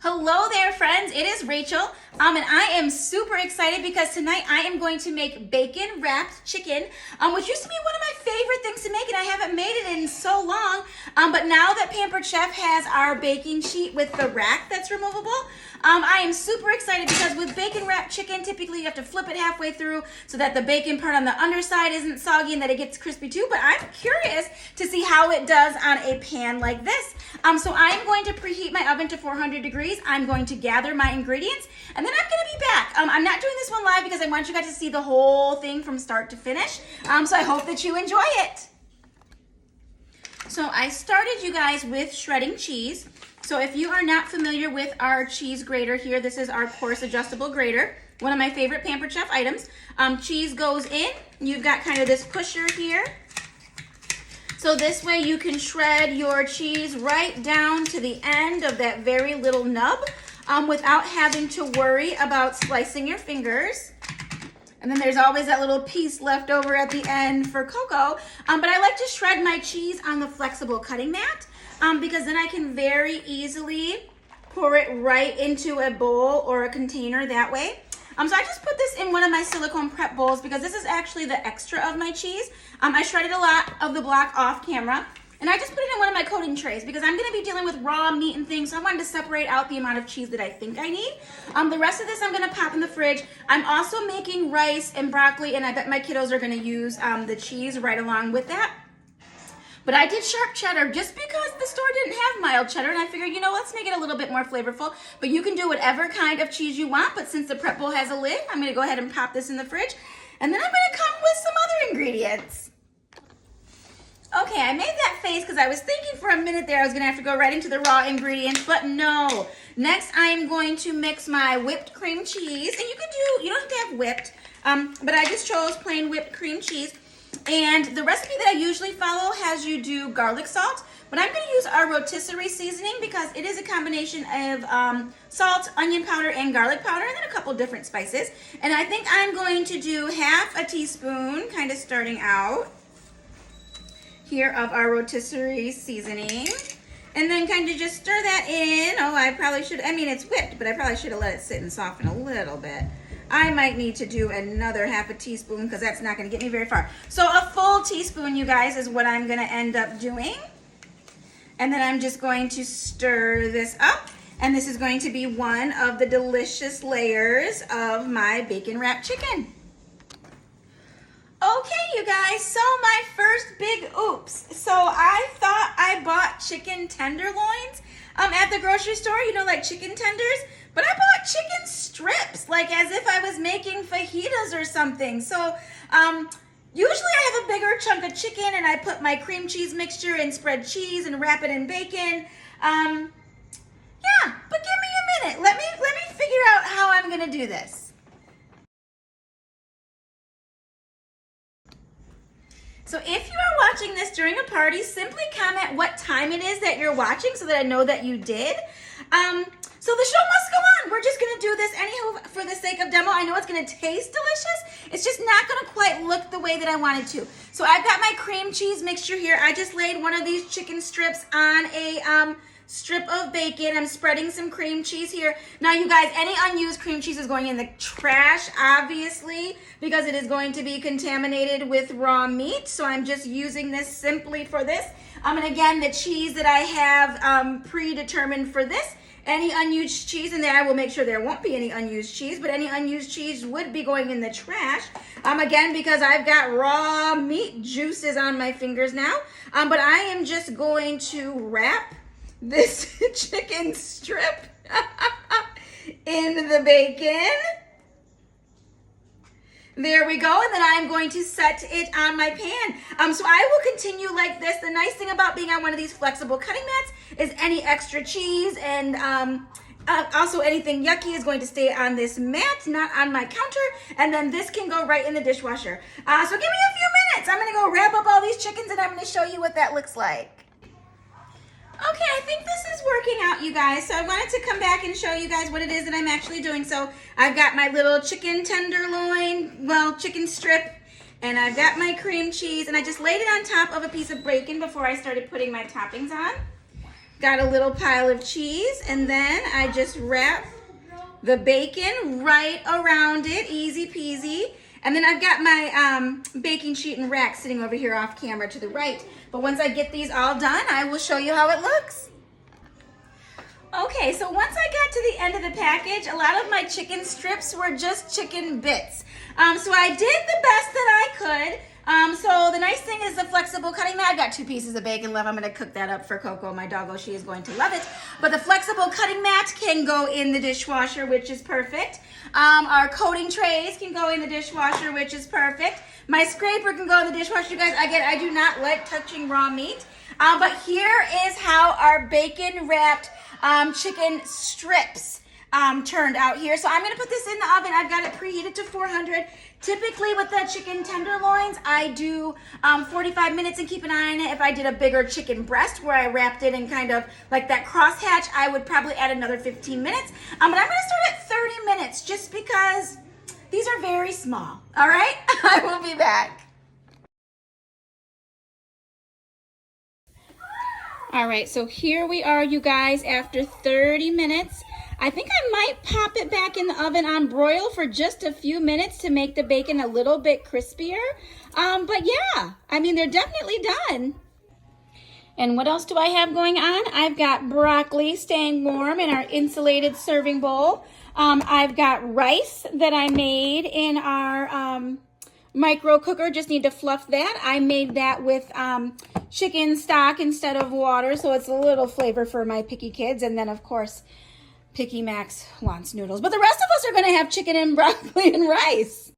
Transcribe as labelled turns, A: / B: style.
A: Hello there, friends. It is Rachel, and I am super excited because tonight I am going to make bacon wrapped chicken, which used to be one of my favorite things to make, and I haven't made it in so long. But now that Pampered Chef has our baking sheet with the rack that's removable, I am super excited because with bacon wrapped chicken, typically you have to flip it halfway through so that the bacon part on the underside isn't soggy and that it gets crispy too. But I'm curious to see how it does on a pan like this. So I'm going to preheat my oven to 400 degrees. I'm going to gather my ingredients and then I'm going to be back. I'm not doing this one live because I want you guys to see the whole thing from start to finish. So I hope that you enjoy it. So I started, you guys, with shredding cheese. So if you are not familiar with our cheese grater here, this is our coarse adjustable grater, one of my favorite Pampered Chef items. Cheese goes in, you've got kind of this pusher here. So this way you can shred your cheese right down to the end of that very little nub without having to worry about slicing your fingers. And then there's always that little piece left over at the end for Coco. But I like to shred my cheese on the flexible cutting mat because then I can very easily pour it right into a bowl or a container that way. So I just put this in one of my silicone prep bowls because this is actually the extra of my cheese. I shredded a lot of the block off camera. And I just put it in one of my coating trays because I'm going to be dealing with raw meat and things, so I wanted to separate out the amount of cheese that I think I need. The rest of this I'm going to pop in the fridge. I'm also making rice and broccoli, and I bet my kiddos are going to use the cheese right along with that. But I did sharp cheddar just because the store didn't have mild cheddar, and I figured, you know, let's make it a little bit more flavorful. But you can do whatever kind of cheese you want, but since the prep bowl has a lid, I'm going to go ahead and pop this in the fridge. And then I'm going to come with some other ingredients. Okay, I made that face because I was thinking for a minute there I was going to have to go right into the raw ingredients, but no. Next, I am going to mix my whipped cream cheese, and you don't have to have whipped, but I just chose plain whipped cream cheese. And the recipe that I usually follow has you do garlic salt, but I'm going to use our rotisserie seasoning because it is a combination of salt, onion powder, and garlic powder, and then a couple different spices. And I think I'm going to do half a teaspoon, kind of starting out here, of our rotisserie seasoning, and then kind of just stir that in. Oh, I probably should, I mean, it's whipped, but I probably should have let it sit and soften a little bit. I might need to do another half a teaspoon because that's not going to get me very far. So a full teaspoon, you guys, is what I'm going to end up doing. And then I'm just going to stir this up, and this is going to be one of the delicious layers of my bacon wrapped chicken. Okay, you guys, so my first big oops. So I thought I bought chicken tenderloins at the grocery store, you know, like chicken tenders, but I bought chicken strips, like as if I was making fajitas or something. So usually I have a bigger chunk of chicken and I put my cream cheese mixture and spread cheese and wrap it in bacon. Yeah, but give me a minute. Let me figure out how I'm gonna do this. So if you are watching this during a party, simply comment what time it is that you're watching so that I know that you did. So the show must go on. We're just going to do this anyhow for the sake of demo. I know it's going to taste delicious. It's just not going to quite look the way that I want it to. So I've got my cream cheese mixture here. I just laid one of these chicken strips on a strip of bacon. I'm spreading some cream cheese here. Now, you guys, any unused cream cheese is going in the trash, obviously, because it is going to be contaminated with raw meat. So I'm just using this simply for this. And again, the cheese that I have predetermined for this, any unused cheese in there, I will make sure there won't be any unused cheese, but any unused cheese would be going in the trash. Again, because I've got raw meat juices on my fingers now. But I am just going to wrap this chicken strip in the bacon. There we go, and then I'm going to set it on my pan. So I will continue like this. The nice thing about being on one of these flexible cutting mats is any extra cheese and also anything yucky is going to stay on this mat, not on my counter, and then this can go right in the dishwasher. So give me a few minutes. I'm going to go wrap up all these chickens and I'm going to show you what that looks like. Okay, I think this is working out, you guys. So I wanted to come back and show you guys what it is that I'm actually doing. So I've got my little chicken tenderloin, well, chicken strip, and I've got my cream cheese, and I just laid it on top of a piece of bacon before I started putting my toppings on. Got a little pile of cheese, and then I just wrap the bacon right around it, easy peasy. And then I've got my baking sheet and rack sitting over here off camera to the right. But once I get these all done, I will show you how it looks. Okay, so once I got to the end of the package, a lot of my chicken strips were just chicken bits. So I did the best that I could. So the nice thing is the flexible cutting mat. I've got 2 pieces of bacon left. I'm gonna cook that up for Coco, my doggo. She is going to love it. But the flexible cutting mat can go in the dishwasher, which is perfect. Our coating trays can go in the dishwasher, which is perfect. My scraper can go in the dishwasher. You guys, again, I do not like touching raw meat. But here is how our bacon wrapped chicken strips turned out here. So I'm gonna put this in the oven. I've got it preheated to 400. Typically with the chicken tenderloins, I do 45 minutes and keep an eye on it. If I did a bigger chicken breast where I wrapped it in kind of like that crosshatch, I would probably add another 15 minutes. But I'm gonna start at 30 minutes just because these are very small. All right, I will be back. All right, so here we are, you guys, after 30 minutes. I think I might pop it back in the oven on broil for just a few minutes to make the bacon a little bit crispier. But yeah, I mean, they're definitely done. And what else do I have going on? I've got broccoli staying warm in our insulated serving bowl. I've got rice that I made in our micro cooker. Just need to fluff that. I made that with chicken stock instead of water, so it's a little flavor for my picky kids. And then, of course, Picky Max wants noodles. But the rest of us are going to have chicken and broccoli and rice.